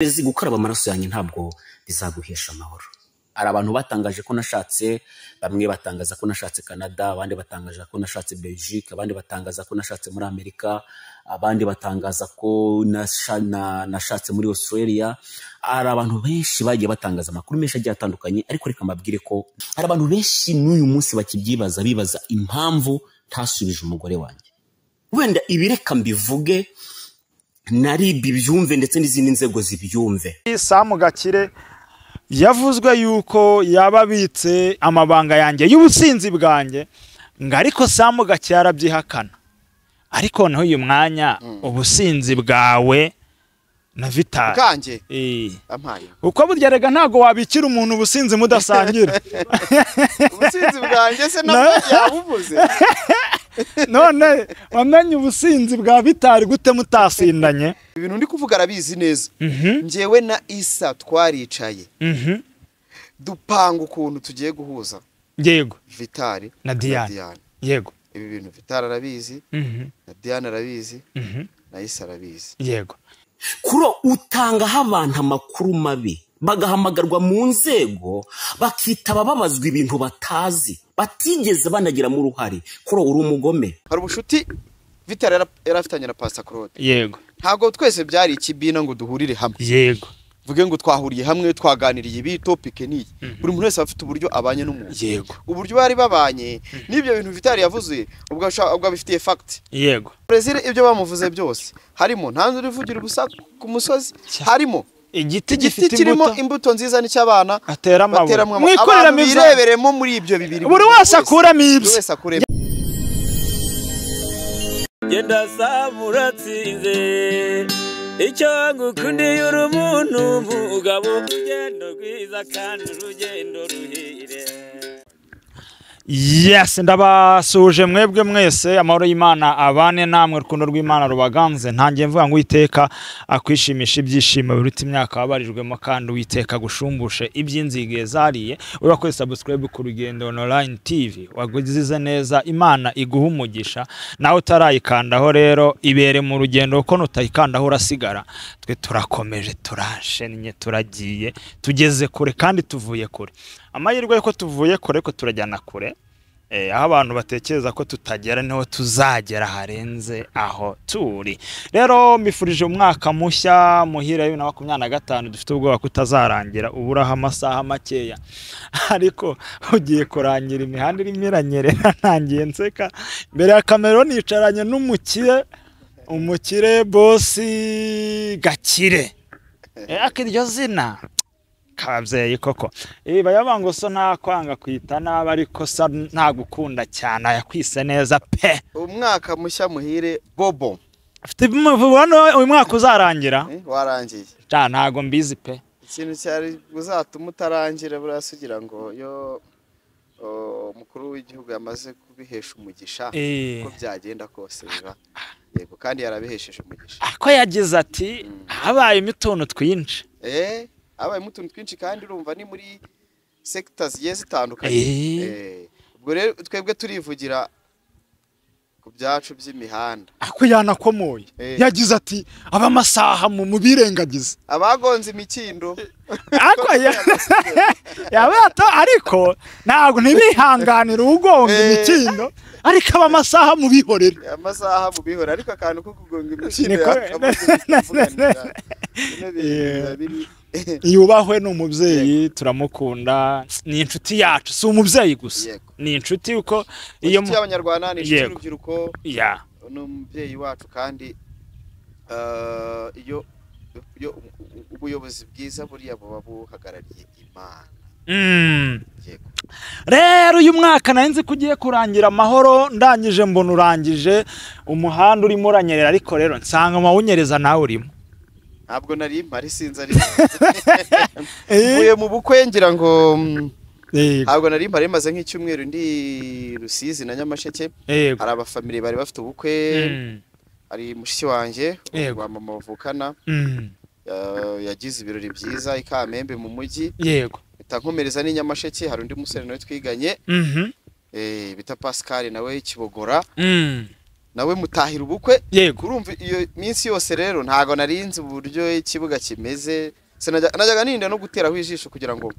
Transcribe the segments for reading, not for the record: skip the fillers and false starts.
gukaraba amaraso yanjye ntabwo bizaguhesha amahoro. Ari abantu batangaje ko nashatse, bamwe batangaza ko nashatse Canada, abandi batangaza ko nashatse Belgique, abandi batangaza ko nashatse muri Amerika, abandi batangaza ko nashatse muri Australia. Ari abantu benshi bagiye batangaza amakuru menshi agiye atandukanye, ariko reka mbabwire ko ari abantu benshi n'uyu munsi bakibyibaza, bibaza impamvu ntasubije umugore wanjye. Wenda ibireka mbivuge nari bibyumve ndetse n'izindi nzego zibyumve. Samu Gakire yavuzwe yuko yababitse amabanga yanjye y'ubusinzi bwanjye, ngo ariko Samu Gakire arabyihakana. Ariko naho uyu mwanya ubusinzi bwawe na Vital kanje ampaye uko burya rega ntago wabikira umuntu ubusinzi mudasangira. ubusinzi bwanjye se nabwo yabuvuze. None wamenye ubusinzi bwa Vital gute mutasindanye? Ibintu ndi kuvuga arabizi neza. Njewe na Isa twaricaye. Dupanga ukuntu tugiye guhuza. Yego. Vital na Diane. Yego. Ibi bintu Vital arabizi, na Diane arabizi, na Isa arabizi. Yego. Kuro utanga abantu amakuru mabi, bagahamagarwa mu nzego, bakitaba babazwa ibintu batazi, batigeze banagira mu ruhari. Kuro uri umugome. Hari ubushuti Vital yarafitanye na Pastor Claude. Yego. Ntago twese byari ikibina ngo duhurire hamwe. Yego. Vuge ngo twahuriye hamwe twaganiriye ibi topic ni. Buri muntu wese afite uburyo abanye n'umuntu. Yego. Uburyo bari babanye nibyo bintu Vital yavuze ubwo bifitiye fact. Yego. Brazil ibyo bamuvuze byose harimo ntanze urivugira ubusa ku musozi, harimo igiti gifite kirimo imbuto nziza n'icyabana atera amabuye. Mwikorera bireberemo muri ibyo bibiri. Buri wese akuramo ibyo. Wese akuremo. Genda samuratsinze icyo ngukundiye uri umuntu mugabo urugendo rwiza kandi urugendo ruhire. Yes, ndabasuje mwebwe mwese, amahoro y'Imana abane namwe, rukundo rw'Imana rubaganze. Ntangiye mvuga ngo Uwiteka akwishimisha ibyishimo biruta imyaka wabarijwemo, kandi Uwiteka gushumbushe iby'inzige zariye. Urakoze subscribe ku Rugendo Online TV, waguzize neza, Imana iguha umugisha. Nawe utarayikandaho rero ibere mu rugendo, uko nutayikandaho urasigara. Twe turakomeje, turashennye, turagiye, tugeze kure kandi tuvuye kure. Amahirwe yuko tuvuye kure ko turajyana kure, aho abantu batekereza ko tutagera niho tuzagera harenze aho turi. Rero mbifurije umwaka mushya muhira 2025. Dufite ubwoba kutazarangira, uburaho amasaha makeya, ariko ugiye kurangira imihanda irimo iranyerera. Ntangiye nseka mbere ya kamera nicaranye umukire bosi Gakire. Akiryo zina kabyeyi koko bayabango so nta kwanga kwita naba, ariko sa nta gukunda cyane, yakwise neza pe. Umwaka mushya muhire Bobo. Afite uyu mwaka uzarangira warangiye ntago mbizi pe. Ikintu cyari uzatuma utarangira burasugira ngo yo umukuru w'igihugu yamaze kubihesha umugisha ko byagenda kose biba. Yego, kandi yarabihesheje umugisha. Ako yagize ati habaye imituntu twinshi. Abaye mutuntu twinshi kandi urumva ni muri sectors zigiye zitandukanye. Ubwo rero twebwe turivugira ku byacu by'imihanda. Ako yanakomoye yagize ati abamasaha mu birengagiza abagonze imikindo. Ako yabato ariko ntago ntibihanganira ugonga imikindo, ariko abamasaha mu bihorera. Amasaha mu bihorera, ariko akantu ko kugonga imikindo yubahwe n'umubyeyi, turamukunda, ni inshuti yacu, si umubyeyi gusa, ni inshuti uko iyo y'abanyarwanda, ni inshuti y'urubyiruko, n'umubyeyi wacu. kandi iyo ubuyobozi bwiza buriya buba buhagarariye Imana. Rero uyu mwaka narinzi kugiye kurangira amahoro, ndangije mbona urangije umuhanda urimo uranyerera, ariko rero nsanga mawunyereza nawe urimo. Ntabwo nari mpari, sinzi ari mvuye mu bukwe ngira ngo ntabwo nari mpari, maze nk'icyumweru ndi Rusizi na Nyamasheke. Hari abafamili bari bafite ubukwe, ari mushiki wanjye wa mama bavukana, yagize ibirori byiza i Kamembe mu mujyi. Yego. Bitankomereza ni Nyamasheke, hari undi musore nawe twiganye bita Pascal nawe Kibogora. nawe mutahira ubukwe yego urumva iyo minsi yose rero ntago narinzi uburyo ikibuga kimeze najyaga ninda no guteraho ijisho kugira ngo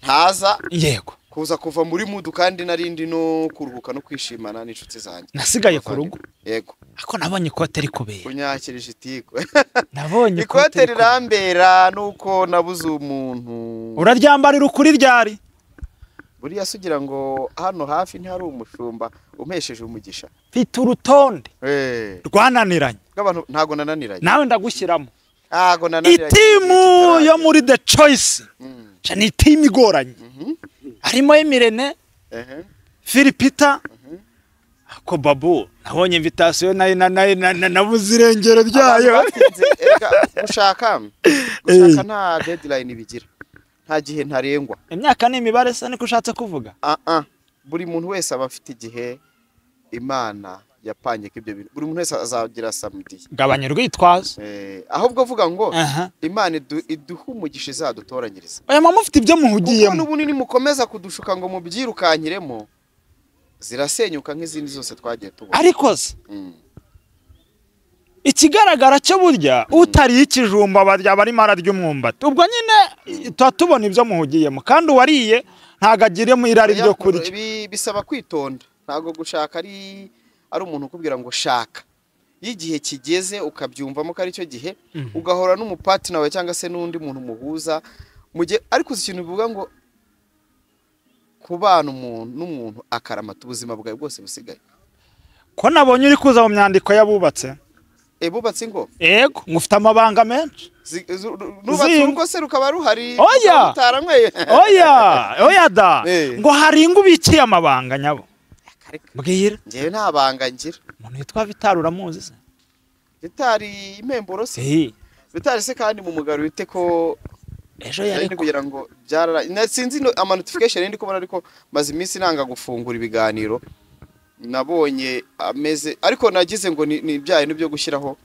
ntaza yego kuza kuva muri mudu kandi narindi no kuruhuka no kwishimana n'inshuti zanjye nasigaye ku rugo yego ako nabonye ikote rikubeye kunyakirije itiko nabonye ikote rirambera nuko nabuze umuntu uraryambarira ukuri ryari buriya sugira ngo hano hafi ntihari umushumba umpesheje umugisha mfite urutonde rwananiranye bw'abantu ntago nananiranye nawe ndagushyiramo ntago nananiranye itimu yo muri The Choice ni itimu igoranye harimo Emirene Philipita ko babu nabonye invitation nabuze irengero ryayo gushaka nta deadline bigira nta gihe ntarengwa imyaka n'imibare se niko ushatse kuvuga buri muntu wese aba afite igihe Imana yapanye ko ibyo bintu buri muntu wese azagira samedi gabanya urwitwazo ahubwo avuga ngo Imana iduha umugisha izadutoranyiriza oya mama ufite ibyo muhugiyemo kuko n'ubunini mukomeza kudushuka ngo mubyirukankiremo zirasenyuka nk'izindi zose twagiye tubona ariko se ikigaragara cyo burya utari ikijumba barya bari mara ry'umwumbati ubwo nyine tubona ibyo muhugiyemo kandi uwariye ntago agiremo irari ryo kurya bisaba kwitonda ntago gushaka ari umuntu ukubwira ngo shaka y'igihe kigeze ukabyumvamo ko ari cyo gihe ugahora n'umupartner wawe cyangwa se n'undi muntu muhuza mugihe ariko ikintu bivuga ngo kubana n'umuntu akaramata ubuzima bwawe bwose busigaye ko nabonye uri kuza mu myandiko y'abubatse bubatse ngo yego mufite amabanga menshi nubatse urugo se rukaba ruhari oya da ngo hari ingubikiye amabanga nyabo mbwira ngewe nta banga ngira umuntu witwa Vitali uramuzi se Vitali impemburo se Vitali se kandi mu mugaro wite ko ejo yari kugira ngo sinzi ama notification ndi kubona ariko maze iminsi nanga gufungura ibiganiro nabonye ameze ariko nagize ngo ni byaye n'ibyo gushyiraho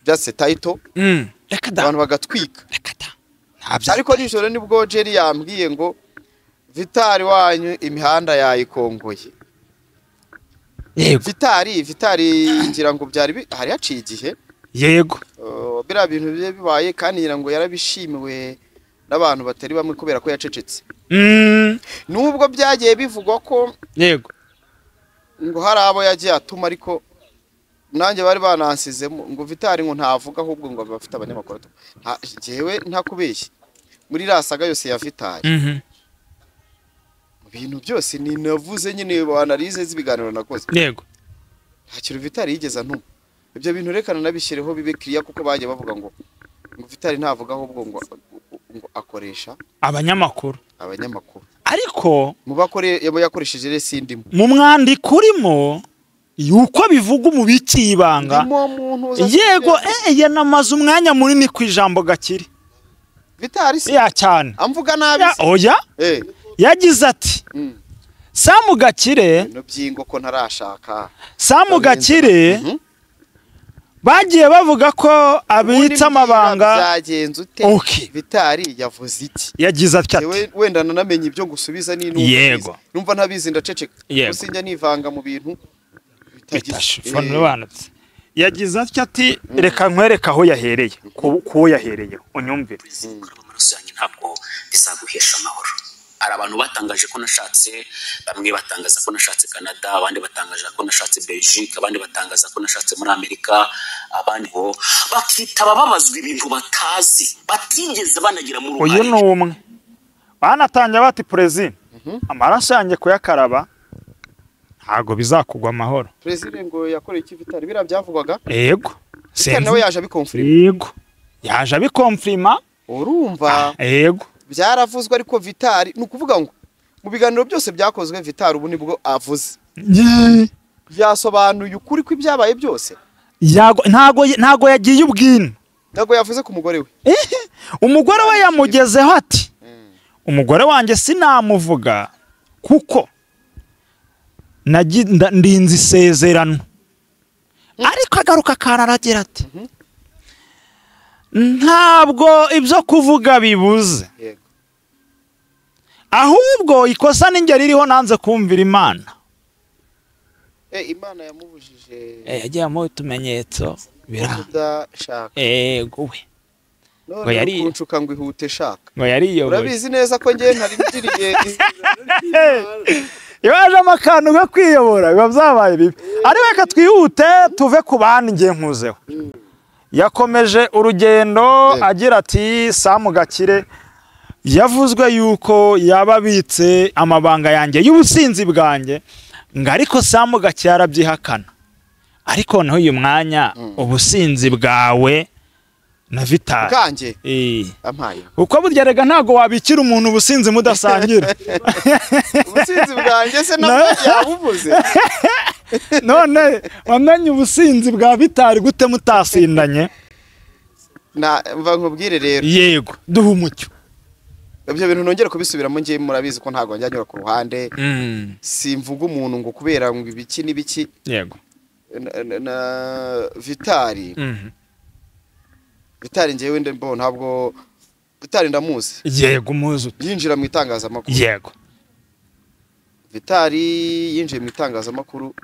byase title abantu bagatwika ariko nijoro nibwo Jerry yambwiye ngo Vitali wanyu imihanda yayikongoye yego Vitali ngira ngo byari hari haciye igihe yego bira bintu bibaye kandi ngira ngo yarabishimiwe n'abantu batari bamwe kubera ko yacecetse nubwo byagiye bivugwa ko yego ngo hari abo yagiye atuma ariko nanjye bari banansizemo ngo Vitali ngo ntavuga ahubwo ngo bafite abanyamakuru jewe ntakubeshye muri rasaga yose ya Vitali ibintu byose ni navuze nyine banalize z'ibiganiro nakoze yego nta kintu Vitali yigeza ntuma ibyo bintu rekana nabishyireho bibe clear kuko bagiye bavuga ngo Vitali ntavuga ahubwo ngo akoresha abanyamakuru ariko yakoresheje resindimo mu mwandiko urimo yuko bivuga umubiki ibanga yego yanamaze umwanya munini ku ijambo Gakire Vitali se ya cyane amvuga nabi oya yagize ati Samu Gakire no byingo ko ntarashaka Samu Gakire bagiye bavuga ko abitsa amabanga byagenze ute Vitali yavuze iki yagize ati wenda nanamenye ibyo gusubiza n'intu yego numva ntabizi ndaceceka gusinjya nivanga mu bintu bitagisobanutse yagize ati reka nkwereka aho yahereye ko yahereye unyumvire amaraso yanjye ntabwo bizaguhesha amahoro hari abantu batangaje ko nashatse bamwe batangaza ko nashatse Canada abandi batangaza ko nashatse Belgique abandi batangaza ko nashatse muri Amerika abandi ho bakitaba babazwa ibintu batazi batigeze banagira mu ruhare uyu ni umwe banatangiye bati President amaraso yanjye kuyakaraba ntago bizakugwa amahoro President ngo yakoreye iki Vitali bira byavugwaga yego nawe yaje abikonfirma yego yaje abikonfirma urumva yego byaravuzwe ariko Vitali nukuvuga ngo mu biganiro byose byakozwe Vitali ubu nibwo avuze byasobanuye ukuri ko ibyabaye byose ntago yagiye ubwino ntago yavuze ku mugore we umugore we yamugezeho ati umugore wanjye sinamuvuga kuko ndinze isezerano ariko agaruka kararagira ati ntabwo ibyo kuvuga bibuze ahubwo ikosa n'ingeri ririho nanze kumvira Imana Imana yamubujije yagiye amuha utumenyetso birashaka guwe ngo yari kunshuka ngo ihute shaka ngo yari yo urabizi neza ko ngiye ntari mugiriye yaje amakano go kwiyobora biba byabaye bibi ari reka twihute tuve ku bandi ngiye nkuzeho yakomeje urugendo agira ati Sam Gakire yavuzwe yuko yababitse amabanga yanjye y'ubusinzi bwanjye ngo ariko Sam Gakire arabyihakana ariko naho uyu mwanya ubusinzi bwawe na Vital kanje ampaye uko burya rega ntago wabikira umuntu ubusinzi mudasangira ubusinzi bwanjye se nabwo yabuvuze none wamenye ubusinzi bwa Vital gute mutasindanye mva nkubwire rero yego duha umucyo ibyo bintu nongera kubisubiramo ngiye murabizi ko ntago njyanyura ku ruhande simvuga umuntu ngo kubera ngo ibiki n'ibiki yego na Vital Vital ngewe ndembo ntabwo Vital ndamuzi yego muzi yinjira mu itangazamakuru yego Vital yinjiye mu itangazamakuru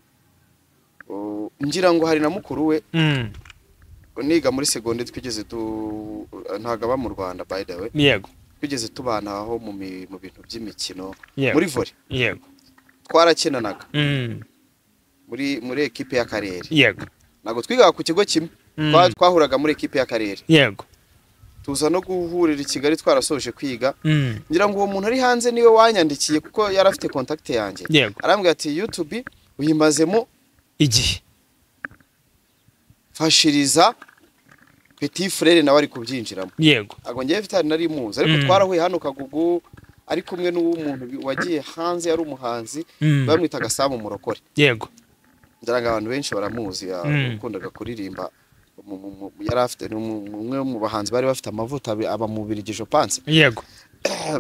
ngira ngo hari na mukuru we niga muri seconde twigeze ntago aba mu Rwanda by the way yego twigeze tubana aho mu bintu by'imikino Yego. muri volley yego twarakinanaga muri equipe y'akarere yego nago twigaga ku kigo kimwe twahuraga muri equipe y'akarere yego tuza no guhurira i Kigali twarasoje kwiga ngira ngo uwo muntu ari hanze niwe wanyandikiye kuko yari afite contact yanjye Yego. arambwira ati YouTube uyimazemo igihe fashiriza petit frère nawe ari kubyinjiramo yego ago ngiye Vital nari muzi ariko twarahuye hano Kagugu ari kumwe n'umuntu wagiye hanze yari umuhanzi bamwitaga Sam Murokore yego ndaranga abantu benshi baramuzi yakundaga kuririmba yari afite umwe mu bahanzi bari bafite amavuta aba mu Birigijo Panse yego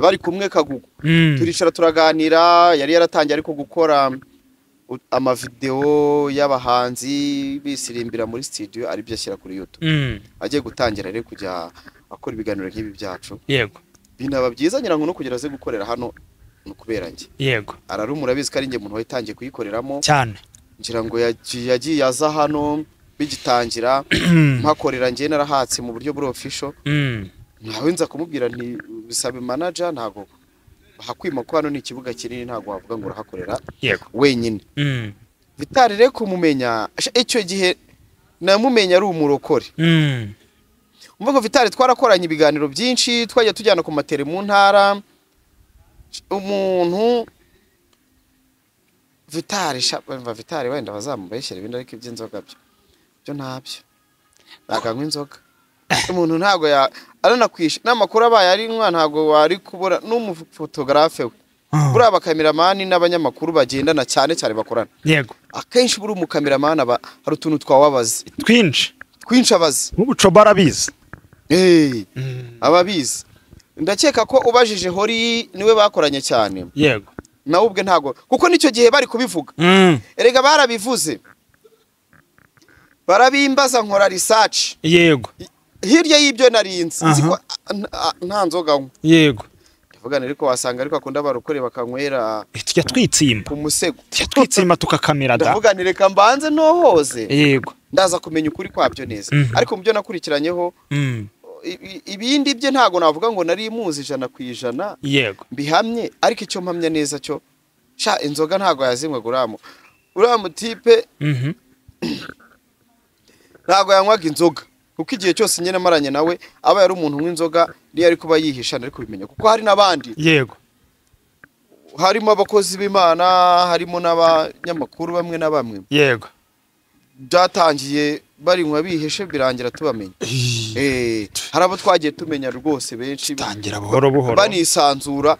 bari kumwe Kagugu turicara turaganira yari yaratangiye ariko gukora amavideo y'abahanzi bisirimbira muri studio ari byo ashyira kuri YouTube agiye gutangira rero kujya akora ibiganiro nk'ibi byacu yego binaba byiza nyirango no kugera ze gukorera hano nukubera nge yego ararumura bizi kari nge muntu wayitangiye kuyikoreramo cyane ngira ngo yagiye aza hano bigitangira mpakorera nge narahatse mu buryo buri official nawe nza kumubwira nti bisabe manager ntago hakwima ko hano ni ikibuga kinini ntago wavuga ngo urahakorera wenyine Vital rero kumumenya icyo gihe namumenya ari umurokore umva ko Vital twarakoranye ibiganiro byinshi twajya tujyana ku matere mu ntara umuntu Vital wenda bazamubeshyera ibindi ariko iby'inzoga byo ntabyo nakanywa inzoga umuntu ntago aranakwisha n'amakuru abaye ari nkwa ntago wari kubura n'umufotographe we buri abakameramani n'abanyamakuru bagendana cyane bakorana yego akenshi buri umukameramani hari utuntu twawabaze twinshi abazi nk'ubuco barabizi ababizi ndakeka ko ubajije Hori niwe bakoranye cyane yego nawe ubwe ntago kuko nicyo gihe bari kubivuga erega barabivuze barabimbaza nkora research yego hirya y'ibyo narinzi nziko nta nzoga nkwa yego ndavugana ariko wasanga ariko akunda barukore bakanywera tujya twitsimba ku musego tujya twitsimba tukakamira da ndavugana reka mbanze nohoze yego ndaza kumenya ukuri kwabyo neza ariko mu byo nakurikiranyeho ibindi bye ntago navuga ngo nari muzi 100% yego bihamye ariko icyo mpamya neza cyo sha inzoga ntago yazimwe uramu type ntago yanywaga inzoga kuko igihe cyose nyene maranye nawe aba yari umuntu w'inzoga niyo ari kuba yihisha ari kubimenya kuko hari nabandi yego harimo abakozi b'Imana harimo n'abanyamakuru bamwe na bamwe yego byatangiye bari nkwa bihishe birangira tubamenye hari abo twagiye tumenya rwose benshi tangira buhoro banisanzura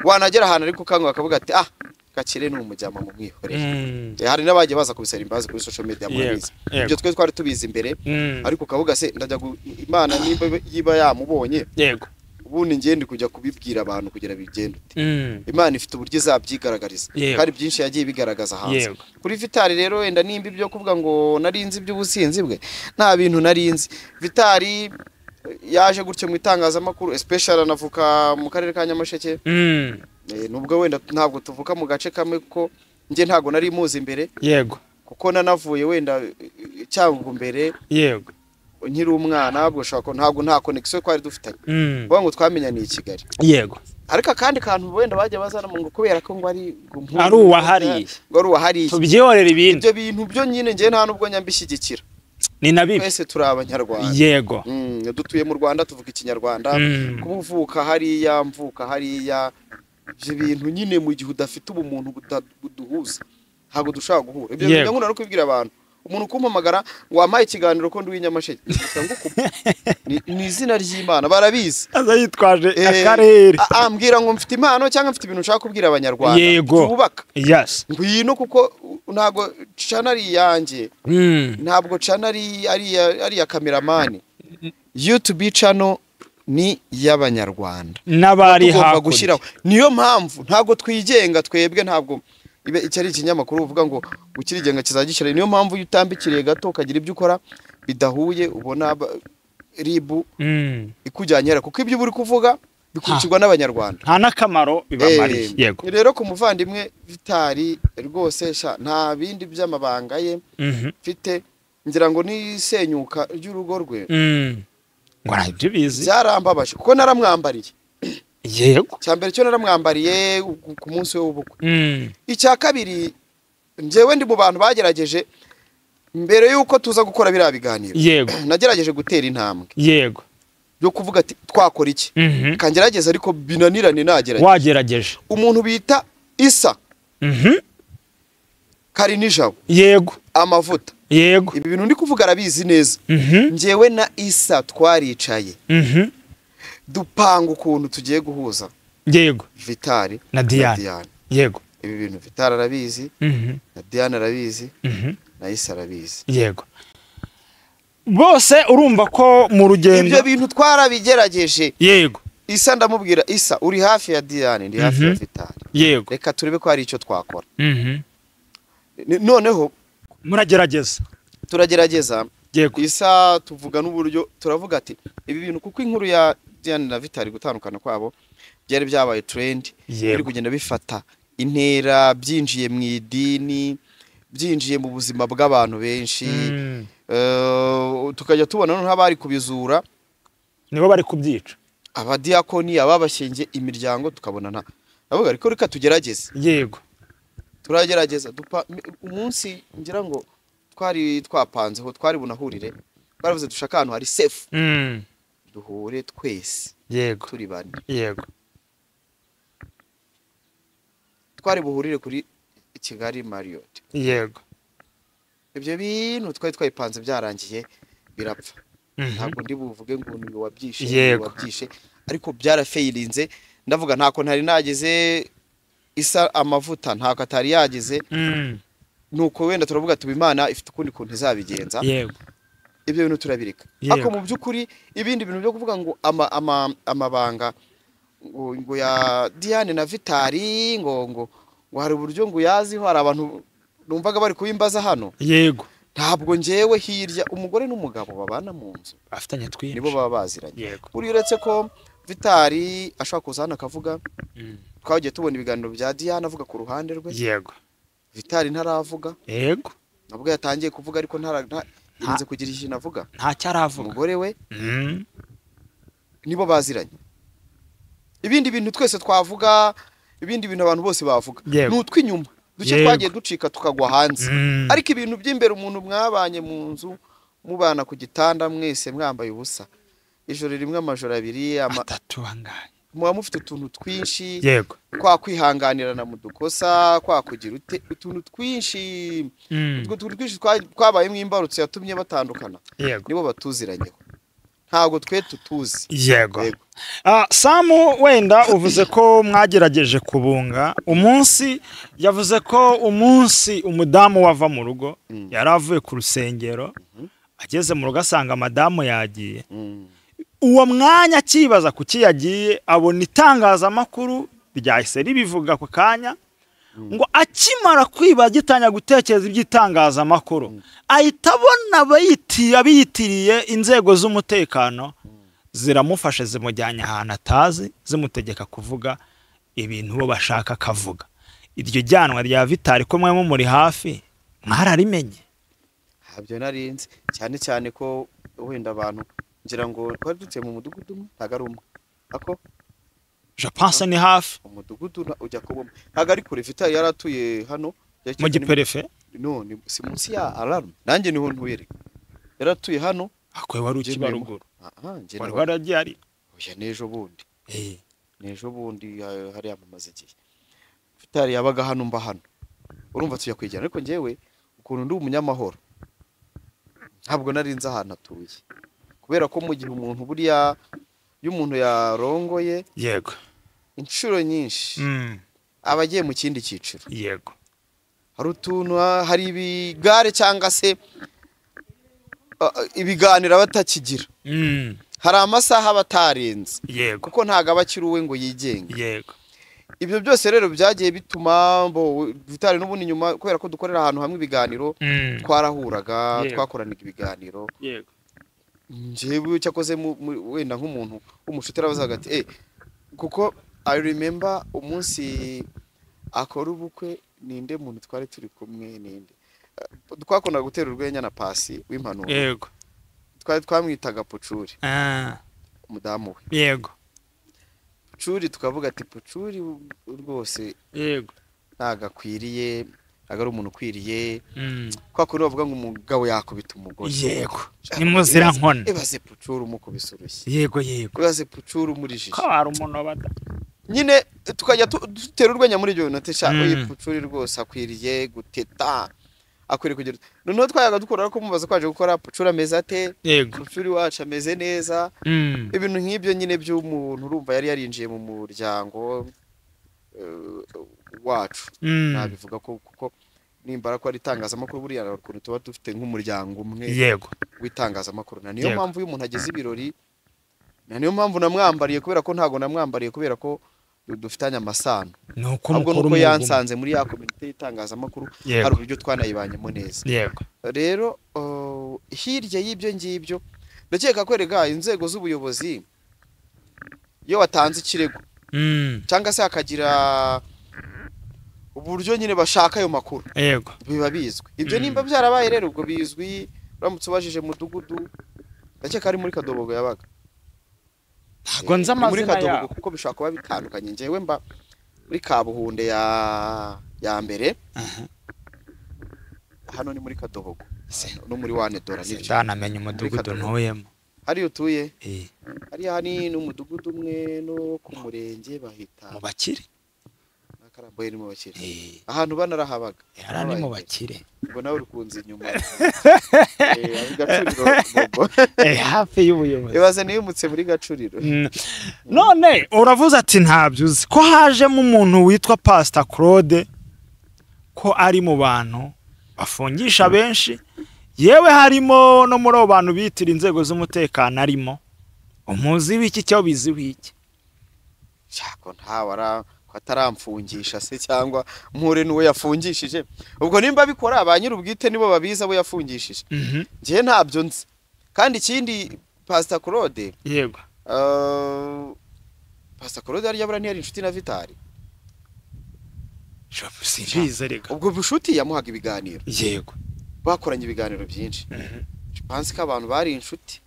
wanagera ahantu ariko kangwa akavuga ati Gakire ni umujyama mu mwihore hari n'abagiye baza kubisera imbazi kuri social media murabizi ibyo twe twari tubizi imbere ariko kavuga se ndajya Imana nimba yiba yamubonye yego ubundi ngende kujya kubibwira abantu kugira bigende Imana ifite uburyo izabyigaragariza kandi byinshi yagiye bigaragaza hanze kuri Vital rero wenda nimba ibyo kuvuga ngo narinzi by'ubusinzi bwe nta bintu narinzi Vital yaje gutyo mu itangazamakuru especially anavuka mu karere ka Nyamasheke nubwo wenda ntabwo tuvuka mu gace kamwe ko nge ntago nari muzi imbere yego kuko nanavuye wenda cyangwa mbere yego nkiri umwana ubwo shaka ntabwo nta connection twari dufitanye vuga ngo twamenyaniye i Kigali yego ariko kandi kantu wenda bajya bazana mu kubera ko ngo ari uwahariye ngo ari uwahariye tubyorera ibintu ibyo bintu byo nyine ngiye nta nubwo nyambishyigikira ni nabibi twese turi abanyarwanda yego dutuye mu Rwanda tuvuga ikinyarwanda kuvuka hariya mvuka hariya ibyo bintu nyine mu gihe udafite ubumuntu buduhuza ntabwo dushaka guhura ibyo bintu nkunda no kubwira abantu umuntu kumpamagara ngo wamaye ikiganiro ko ndi w'inyamasheke ni izina ry'Imana barabizi aza yitwaje akarere ambwira ngo mfite impano cyangwa mfite ibintu ushaka kubwira abanyarwanda tubaka yes ngwino kuko ntabwo channel yanjye ntabwo channel ari ya cameraman YouTube channel ni y'abanyarwanda n'abari hakurya niyo mpamvu ntabwo twigenga twebwe ntabwo icyo ari ikinyamakuru uvuga ngo ukirigenga kizagishyira niyo mpamvu iyo utambikiriye gato ukagira ibyo ukora bidahuye ubona ribu ikujyanyera kuko ibyo uri kuvuga bikurikirwa n'abanyarwanda nta nakamaro bibamariye yego rero ku muvandimwe Vitali rwose nta bindi by'amabanga ye mfite ngira ngo nisenyuka ry'urugo rwe ngo nabyo bizi byarambabaje kuko naramwambariye yego cyambere cyo naramwambariye ku munsi w'ubukwe icya kabiri njewe ndi mu bantu bagerageje mbere yuko tuza gukora biriya biganiro yego nagerageje gutera intambwe yego byo kuvuga ati twakora iki kangerageza ariko binanirane nagerageje wagerageje umuntu bita Isa kari nijabo yego amavuta yego ibi bintu ndi kuvuga arabizi neza njewe na Isa twaricaye dupanga ukuntu tugiye guhuza yego Vitali na Diane yego ibi bintu Vitali arabizi na Diane arabizi na Isa arabizi yego bose urumva ko mu rugendo ibyo bintu twarabigerageje yego Isa ndamubwira Isa uri hafi ya Diane ndi hafi ya Vitali yego reka turebe ko hari icyo twakora noneho turagerageza yego Isa tuvuga n'uburyo turavuga ati ibi bintu kuko inkuru ya Diane na Vitali gutandukana kwabo byari byabaye trend biri kugenda bifata intera byinjiye mu idini byinjiye mu buzima bw'abantu benshi tukajya tubona no nk'abari kubizura nibo bari kubyica abadiakoni ababashyenge imiryango tukabona navuga ariko reka tugerageze yego turagerageza umunsi ngira ngo twari twapanzeho twari bunahurire baravuze dushaka ahantu hari safe duhure twese yego turi bane yego twari buhurire kuri Kigali Marriott yego ibyo bintu twari twayipanze byarangiye birapfa ntabwo ndi buvuge ngo ni wabyishe ariko byarafeilinze ndavuga ntako ntari nageze Isa amavuta ntako atari yageze nuko wenda turavuga tuba Imana ifite ukundi kuntu izabigenza yego ibyo bintu turabirika ako mu byukuri ibindi bintu byo kuvuga ngo amabanga ngo ya Diane na Vitali ngo hari uburyo ngo yaziho hari abantu numvaga bari kubimbaza hano yego ntabwo njewe hirya umugore n'umugabo babana mu nzu afitanye twinshi nibo baba baziranye yego buri uretse ko Vitali ashaka kuzana akavuga twagiye tubona ibiganiro bya Diane avuga ku ruhande rwe yego Vitali ntaravuga yego nabwo yatangiye kuvuga ariko yirinze kugira ikintu avuga nta cyaravuga umugore we nibo baziranye ibindi bintu twese twavuga ibindi bintu abantu bose bavuga n'utwinyuma duce twagiye ducika tukagwa hanze ariko ibintu by'imbere umuntu mwabanye mu nzu mubana ku gitanda mwese mwambaye ubusa ijoro rimwe amajoro abiri atatu angaye muba mufite utuntu twinshi yego kwa kwihanganirana mu dukosa kwa kugira utuntu twinshi utwo tuntu twinshi twabayemo imbarutso yatumye batandukana nibo batuziranyeho ntabwo twe tutuzi yego Samu wenda uvuze ko mwagerageje kubunga umunsi yavuze ko umunsi umudamu wava mu rugo yaravuye ku rusengero ageze mu rugo asanga madamu yagiye uwo mwanya akibaza kuki yagiye abona itangazamakuru ryahise ribivuga ku kanya ngo akimara kwiba agitanya gutekereza iby'itangazamakuru ahita abona abiyitiriye inzego z'umutekano ziramufashe zimujyanye ahantu atazi zimutegeka kuvuga ibintu bo bashaka akavuga iryo jyanwa rya Vitali ko mwe muri hafi mwararimenye ntabyo narinzi cyane cyane ko wenda abantu ngira ngo twari dutuye mu mudugudu umwe ntago ari umwe ako je pense ni hafi umudugudu ujya kuboma ntago ari kure Vital yaratuye hano mu giperefe no ni si munsi ya alarm nanjye niho ntuye yaratuye hano akwe wari ukibaruguru nje wari waragiye ari oya nejo bundi nejo bundi hari yamamaze igihe Vital yabaga hano mba hano urumva tujya kwijyana ariko ngewe ukuntu ndi umunyamahoro ntabwo narinze ahantu atuye kubera ko mu gihe umuntu buriya iyo umuntu yarongoye yego inshuro nyinshi abagiye mu kindi cyiciro yego hari utuntu hari ibigare cyangwa se ibiganiro batakigira hari amasaha batarenze yego kuko ntago abakiruwe ngo yigenge yego ibyo byose rero byagiye bituma Vital n'ubundi nyuma kubera ko dukorera ahantu hamwe ibiganiro twarahuraga twakoranaga ibiganiro yego njewe cyakoze wenda nk'umuntu w'umushuti arabazaga ati kuko I remember umunsi akora ubukwe ninde muntu twari turi kumwe ninde twakonaga gutera urwenya na Pasi w'impanuro yego twari twamwitaga Pucuri umudamu we yego Pucuri tukavuga ati Pucuri rwose yego nagakwiriye agari umuntu ukwiriye kwa kuno bavuga ngo umugabo yakubita umugore yego ni muzira nkone ebaze Pucuri umukubise urushyi yego yego ebaze Pucuri umurijije ko hari umuntu bada nyine tukajya dutera urwenya muri ibyo bintu tesha uyu Pucuri rwose akwiriye guteta akwiriye kugira noneho twayaga dukora ko mubaza kwaje gukora Pucuri ameze ate Pucuri wacu ameze neza ibintu nk'ibyo nyine by'umuntu urumva yari yarinjiye mu muryango wacu nabivuga ko kuko nimbara ko ari itangazamakuru buriya ukuntu tuba dufite nk'umuryango umwe yego w'itangazamakuru na niyo mpamvu y'umuntu ageze ibirori na niyo mpamvu namwambariye kubera ko ntago namwambariye kubera ko dufitanye amasano nuko yansanze muri ya community y'itangazamakuru hari uburyo twanayibanyemo neza yego rero hirya y'ibyo ngibyo ndakeka kwerega inzego z'ubuyobozi iyo watanze ikirego cyangwa se akagira uburyo nyine bashaka ayo makuru yego biba bizwi ibyo nimba byarabaye rero ubwo bizwi uramutse ubajije mudugudu ndakeka ari muri Kadobogo yabaga ntago nza amazina yaho kuko bishaka kuba bitandukanye njewe mba muri Kabuhunde ya mbere hano ni muri Kadobogo no muri wane dora n'ibyo ndanamenye umudugudu ntuyemo hari utuye hari hani n'umudugudu umwe no ku murenge bahita mu bakire Karamboye ni mu bakire ahantu banarahabaga yarani mu bakire ngo nawe urukunze inyuma hafi y'ubuyobozi ibaze niyumutse muri Gacuriro none uravuze ati ntabyuzi ko hajemo umuntu witwa Pastor Claude ko ari mu bantu bafungisha benshi yewe harimo no muri abo bantu bitira inzego z'umutekano arimo umuzi w'iki cyo bizi w'iki cyako ntawara ataramfungisha se cyangwa mpure nuwe yafungishije ubwo nimba bikora abanyiri ubwite nibo babiza bo yafungishije ngiye ntabyo nzi kandi ikindi Pastor Claude yego Pastor Claude ari yabura ntiyari inshuti na Vital simbize rega ubwo bushuti yamuhaga ibiganiro yego bakoranye ibiganiro byinshi pansi ko abantu bari inshuti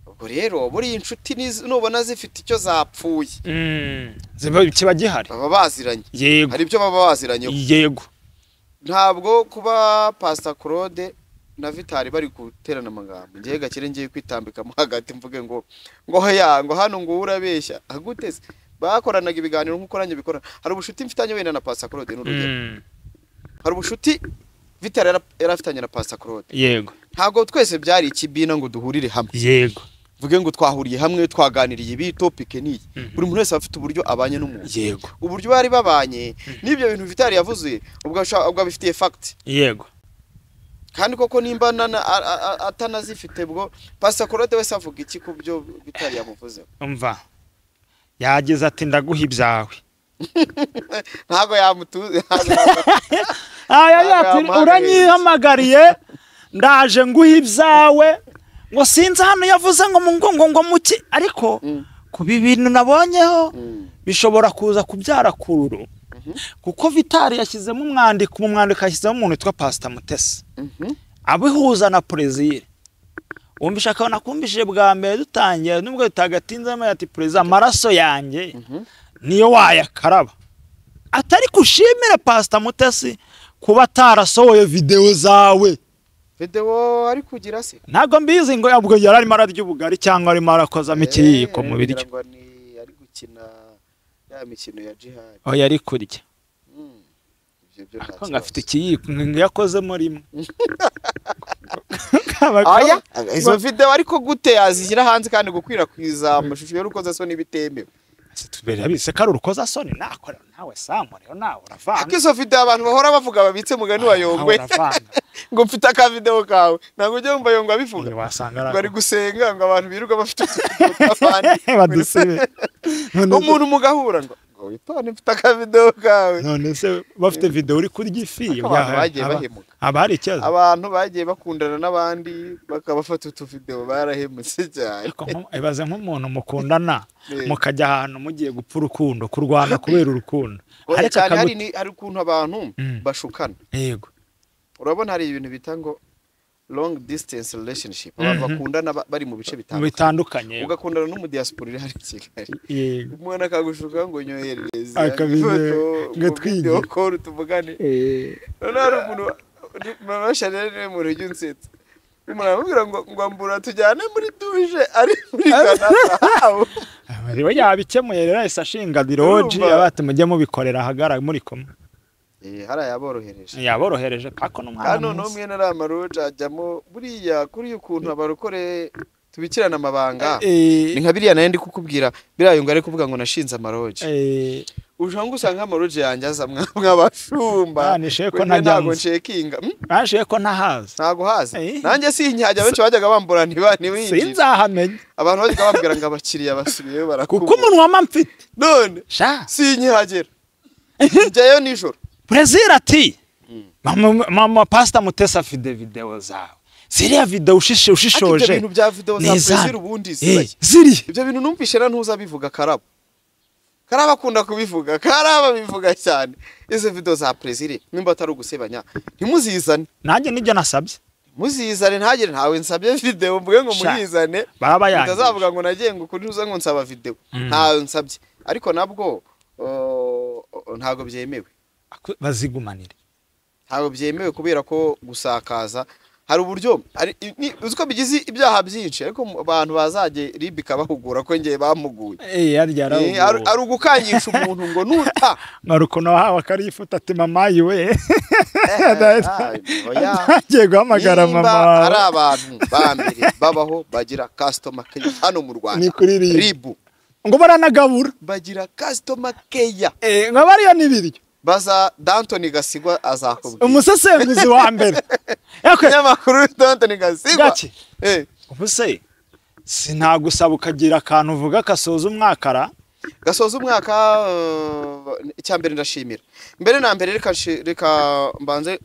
ubwo rero buri inshuti nubona zifite icyo zapfuye kiba gihari baba baziranye yego hari ibyo baba baziranye yego ntabwo kuba Pastor Claude na Vital bari guterana amagambo ngiye gakire ngiye kwitambika mu hagati mvuge ngo ngo hano ngo urabeshya aguteze bakoranaga ibiganiro nkuko ranye bikora hari ubushuti mfitanye wenda na Pastor Claude n'urugero hari ubushuti Vital yarafitanye na Pastor Claude yego ntago twese byari ikibina ngo duhurire hamwe yego vuge ngo twahuriye hamwe twaganiriye ibi topic ni buri muntu wese afite uburyo abanye n'umuntu yego uburyo bari babanye n'ibyo bintu Vital yavuze ubwo bifitiye fact yego kandi koko nimba atanazifite bwo Pastor Claude wese avuga iki ku byo Vital yamuvuze umva yagize ati ndaguha ibyawe ntago yamutuze uranyihamagariye ndaje nguha ibyawe ngo sinzi hano yavuze ngo muki ariko kuba ibintu nabonyeho bishobora kuza kubyara kururu kuko Vitali yashyizemo umwandiko yashyizemo umuntu witwa Pastor Mutesi abihuza na Plaisir. Umbisha akabona kumbishije bwa mbere dutangiye nubwo bitagatinzemo ati Plaisir amaraso yanjye niyo wayakaraba. Atari kushimira Pastor Mutesi kuba tarasohoye video zawe. Video ari kugira se ntago mbizi ngo yabwo yarari mararya ubugari cyangwa ari marakoza mikiyiko mu biryo. Ari gukina ya mikino ya jihad. Oh yari kurya. Ko ngafite ikiyiko yakozemo rimwe. Aya izo video ariko gute yazishyira hanze kandi gukwirakwiza amashusho y'urukoza soni bitemewe. Tubere abise kari urukoza soni nakora nawe Samo rero nawe uravanga. Akizo video abantu bahora bavuga babitse mugani wa Yongwe. Ngo mfite aka video kawe ntago ujye umva Yongwe abivuga. Ngo ari gusenga ngo abantu biruka bafite abandi badusebe. Umuntu mugahura ngo witone mfite aka video kawe. None se bafite video uri kurya ifi bagiye bahemuka. Abari cyazo. Abantu bagiye bakundana n'abandi bakabafata utu video barahemutse cyane. Ibaze nk'umuntu mukundana mukajya ahantu mugiye gupfa urukundo kurwana kubera urukundo. Ariko hari ukuntu abantu bashukana. Yego. Urabona hari ibintu bita ngo long distance relationship abantu bakundana bari mu bice bitandukanye. Ugakundana n'umudiaspora iri hari Kigali. Yego. Umwana akagushuka ngo nyoherereze akabizo ngatwige ko tuvugane. None hari umuntu mabashanere mu rujyo nsetse. Umurambira ngo ambura tujyane muri duje ari muri Canada. Ariwe yabikemuye rero isashinga diroji abate mujye mubikorera hagara muri komwe. Hara yaborohereje. Yaborohereje pako n'umwana. Hano no mwene ramaroja ajyamo buriya kuri ukuntu abarokore tubikirana amabanga. Ni nka biriya naye ndi kukubwira birayo ngo ari kuvuga ngo nashinze amaroje. Ujanga usanga amaroje yanjye aza mwabashumba. Nishe ko ntago ncekinga. Nashe ko ntahaza. Ntago haza. Nanjye sinyajya benshi bajyaga bambura ntiwinjira. Sinzahamenye. Abantu bajyaga bambwira ngo abakiriya basubiyeyo barakuba. Kuko umuntu wamamfite. None sha sinyihagera. Njyayo nijoro. Plaisir ati mama Pastor Mutesi afite video zawe. Ziriya video ushishoje. Ibyo bintu bya video za Plaisir ubundi ziri. Ibyo bintu numvishe na ntuza bivuga Karabo. Karabo akunda kubivuga. Karabo bivuga cyane. Izo video za Plaisir nimba atari ugusebanya ntimuzizane. Nanjye nibyo nasabye. Muzizane ntagire ntawe nsabye video mvuge ngo muyizane. Baba yanjye. Ndazavuga ngo nagiye ngo kuri uza ngo nsaba video. Ntawe nsabye. Ariko nabwo ntago byemewe. Bazigumanire. Ntago byemewe kubera ko gusakaza hari uburyo uziko bigize ibyaha byinshi ariko abantu bazaje ribika bahugura ko ngiye bamuguye. Ari ugukangisha umuntu ngo nuta marukono hawa karifuta ati mama yiwe. Ngiye guhamagara mama. Ari abantu bambere babaho bagira customer care hano mu Rwanda. Ni kuri ribu. Ngo baranagabura. Bagira customer care. Ngo bariyo nibiryo. Baza D'Antoni Gasigwa azakubwira. Umusesenguzi wa mbere. Nyamakuru D'Antoni Gasigwa. Ubuse sinagusaba ukagira akantu uvuga kasoza umwakara. Gasoza umwaka icyambere ndashimira. Mbere na mbere reka mbanze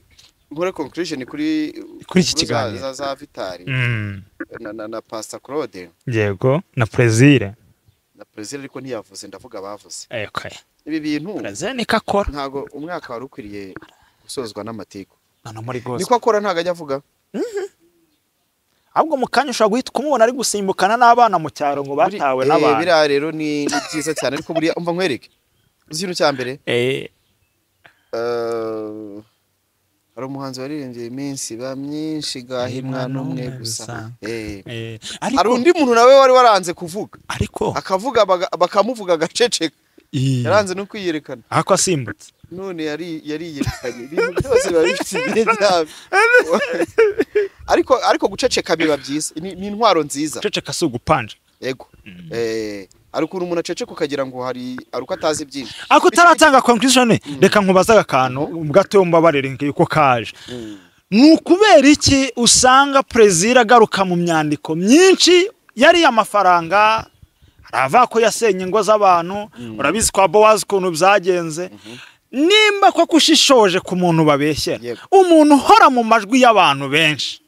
nkore conclusion kuri iki kiganiro za Vitali. Na Pastor Claude. Yego na Plaisir. Na Plaisir ariko ntiyavuze ndavuga bavuze. Okay. Ibi bintu Plaisir niko akora. Ntago umwaka wari ukwiriye gusozwa n'amateko. Nano muri gose. Niko akora ntago ajya avuga. Ahubwo mukanya ushaka guhita kumubona ari gusimbukana n'abana mu cyaro ngo batawe n'abantu. Bira rero ni byiza cyane ariko buriya umva nkwereke. Ikintu cya mbere. Hari umuhanzi waririmbye iminsi ba myinshi gahimwa n'umwe gusa. Hari undi muntu nawe wari waranze kuvuga. Ariko akavuga bakamuvuga gaceceka. Yaranze no kwiyerekana. Ako asimbutse. None yari yerekanye ibintu byose babifitiye cyane. Ariko guceceka biba byiza. Ni intwaro nziza. Guceceka si ugupanje. Yego. Ariko umuntu aceceka ukagira ngo hari aruko atazi byinshi. Ako taratanga conclusion reka nkubaza akantu ubgato umbabarire yuko kaje. Nukubera iki usanga Plaisir agaruka mu myandiko myinshi yari amafaranga arava ko yasenye ngo z'abantu urabizi kwa Boaz kuntu byagenze nimba ko kushishoje ku muntu babeshyera umuntu hora mu majwi y'abantu benshi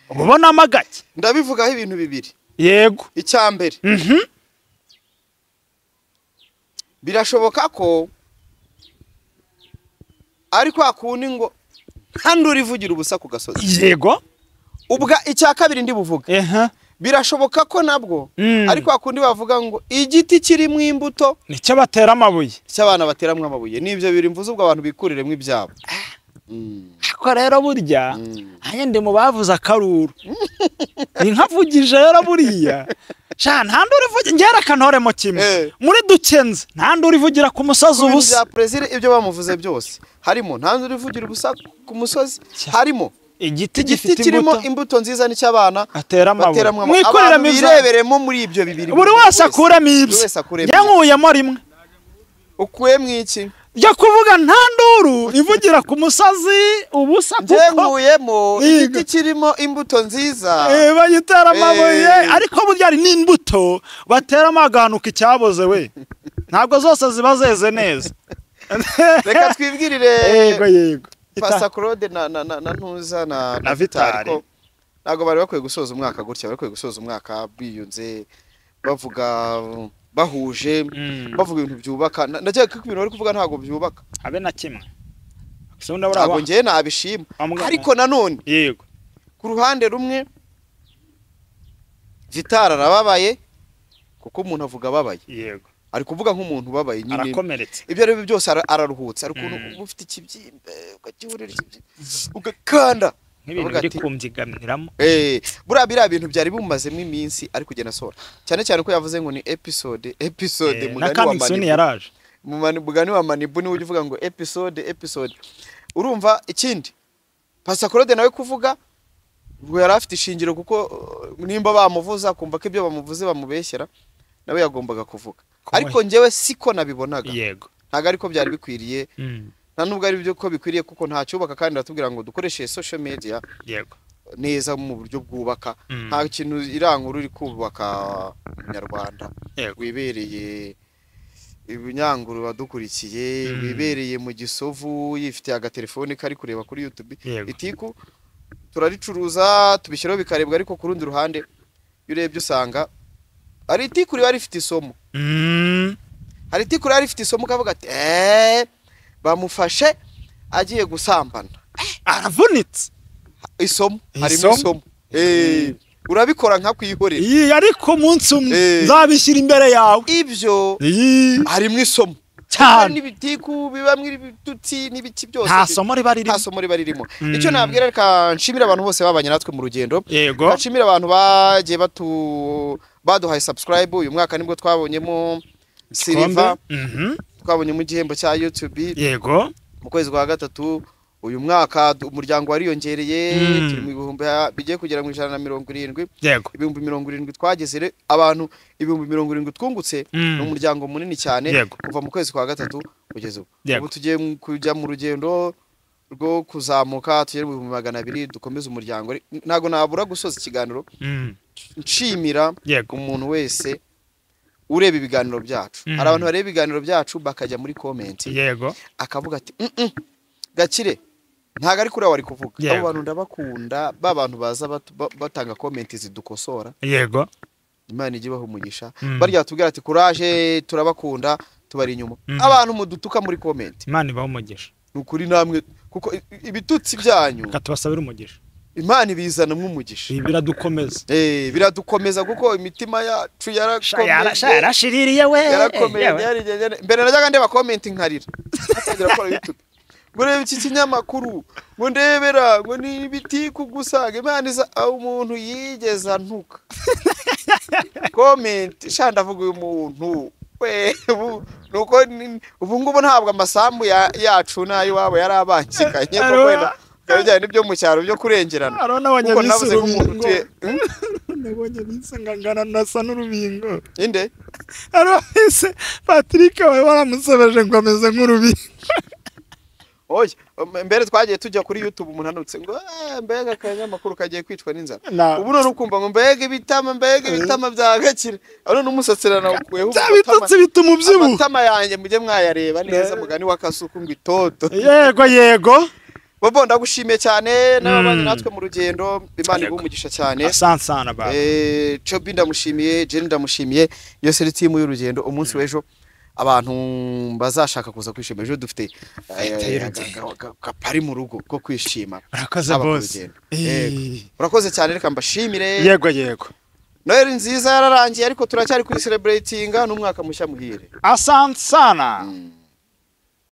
ubona amagake ndabivugaho ibintu bibiri. Yego icyambere birashoboka ko ariko akundi ngo handura ivugira ubusa ku gasozi. Yego. Ubwa icya kabiri ndi buvuga. Birashoboka ko nabwo ariko akundi bavuga ngo igiti kirimo imbuto nicyo batera amabuye. Cy'abana bateramwe amabuye. Nivyo biri mvuze ubwo abantu bikuriremo ibyabo. Ko rero burya anye ndi mu bavuza akaruru. Inkavugije rero buriya. Sha ntandura ivugira ngera kantoremo kimwe. Muri dukenze ntandura ivugira ku musozi ubusa. Ya president ibyo bamuvuze byose. Harimo ntandura ivugira ubusa ku musozi. Harimo igiti gifite imbuto nziza n'icyabana atera amabuye. Mwikorera bireberemo muri ibyo bibiri. Buri wese akuramo ibyo. Yankuyemo rimwe. Ukuye mwiki? Jya kuvuga ntanduru ivugira ku musozi ubusa kuko nkuyemo igiti kirimo imbuto nziza. Bayitera amabuye ariko burya ari n'imbuto batera amaganuka icyaboze we. Ntabwo zose ziba zeze neza. Reka twibwirire. Yego. Pastor Claude na ntuza na Vitali. Ntabwo bari bakwiye gusoza umwaka gutya, bari bakwiye gusoza umwaka biyunze bavuga bahuje bavuga ibintu byubaka. Ndakeka ko ibintu bari kuvuga ntago byubaka habe na kimwe. Ntabwo ngiye nabishima ariko nanone yego ku ruhande rumwe Vitali arababaye kuko umuntu avuga ababaye. Yego ari kuvuga nk'umuntu babaye nyine arakomeretse. Ibyo ari byose araruhutse ariko ufite ikibyimbe ugakihurira ikibyimbe ugakanda nk'ibintu biri kumvyigamiramo. Buriya biriya bintu byari bumazemo iminsi ari kugenda sora cyane cyane ko yavuze ngo ni episode mugani wa Manibu ni uvuga ngo episode. Urumva ikindi Pastor Claude nawe kuvuga ngo yari afite ishingiro kuko nimba bamuvuza kumva ko ibyo bamuvuze bamubeshyera nawe yagombaga kuvuga. Ariko njyewe siko nabibonaga. Yego ntago ariko byari bikwiriye. Nta nubwo ari byo ko bikwiriye kuko nta cyubaka kandi batubwira ngo dukoreshe social media. Yego neza mu buryo bwubaka. Nta kintu irankuru uri kubaka Nyarwanda. Wibereye ibinyanguru badukurikiye wibereye mu Gisovu yifitiye agatelefone kari kureba kuri YouTube. Itiku turaricuruza tubishyiraho bikarebwa ariko ku rundi ruhande yurebye usanga ari Itiku riba rifite isomo. Hari Itiku riba rifite isomo kavuga ati bamufashe agiye gusambana aravunitse isomo harimo isomo. Urabikora nka kwihorera ariko munsi umwe nzabishyira imbere yawe. Ibyo harimo isomo cyane n'ibitiku bibamwe ibitutsi n'ibiki byose nta somo riba ririmo. Icyo nabwira reka nshimira abantu bose babanye natwe mu rugendo. Nshimira abantu bagiye baduhaye subscribe. Uyu mwaka nibwo twabonyemo silver twabonye mu gihembo cya YouTube. Yego mu kwezi kwa gatatu uyu mwaka umuryango wariyongereye turi mu bihumbi bigiye kugera mu 170. Ibihumbi 70 twageze abantu ibihumbi 70 twungutse n'umuryango munini cyane kuva mu kwezi kwa gatatu kugeza ubu tugiye kujya mu rugendo rwo kuzamuka tugere mu 200 dukomeza umuryango. Ntago nabura gusoza ikiganiro nshimira umuntu wese ureba ibiganiro byacu. Hari abantu bareba ibiganiro byacu bakajya muri comment akavuga ati Gakire ntago ari kuri wari kuvuga. Abo bantu ndabakunda babantu baza batanga comment zidukosora. Yego Imana igibaho umugisha. Barya tubwira ati courage turabakunda tubari inyuma. Abantu mudutuka muri comment Imana ibaho umugisha. Nukuri namwe kuko ibitutsi byanyu katubasabira umugisha. Imana ibizana mwumugisha. Biradukomeza. Biradukomeza kuko imitima yacu yarashiririye we. Yarakomeye mbere najyaga ndeba comment nkarira. Akagira ko YouTube. Ngurebe iki kinyamakuru ngo ndebera ngo ni ibitiku gusaga Imana iza umuntu yigeza ntuka. Comment shanda avuga uyu muntu we nuko ubu ngubu ntabwo amasambu yacu nayo wabo yarabangikanye ko kwenda kabijyanye n'ibyo mu cyaro byo kurengerana. Kuko navuze umuntu utuye nabonye bisangangana nasa n'urubingo. Inde arose Patrick we baramusebeje ngo ameze nk'urubingo. Oye mbere twagiye tujya kuri YouTube umuntu anutse ngo mbega akanyamakuru kagiye kwicwa n'inzara. Ubu none ukumva ngo mbega ibitama bya Gakire none umusatsirana ukuyeho bitutsi bituma ubyibu. Amatama yanjye mujye mwayareba neza mugani wakasuku ngo itoto. Yego Bobo ndagushimiye cyane n'abanye natwe mu rugendo. Imana igumugisha cyane. Sansana baba. Chobi ndamushimiye, Jenny ndamushimiye. Yose ri team y'urugendo umunsi w'ejo abantu bazashaka kuza kwishima ejo dufite kapari mu rugo ko kwishima. Urakoze boss. Urakoze cyane reka mbashimire. Yego. Noheli nziza yararangiye ariko turacyari kuri celebratinga n'umwaka mushya muhire. Asante sana.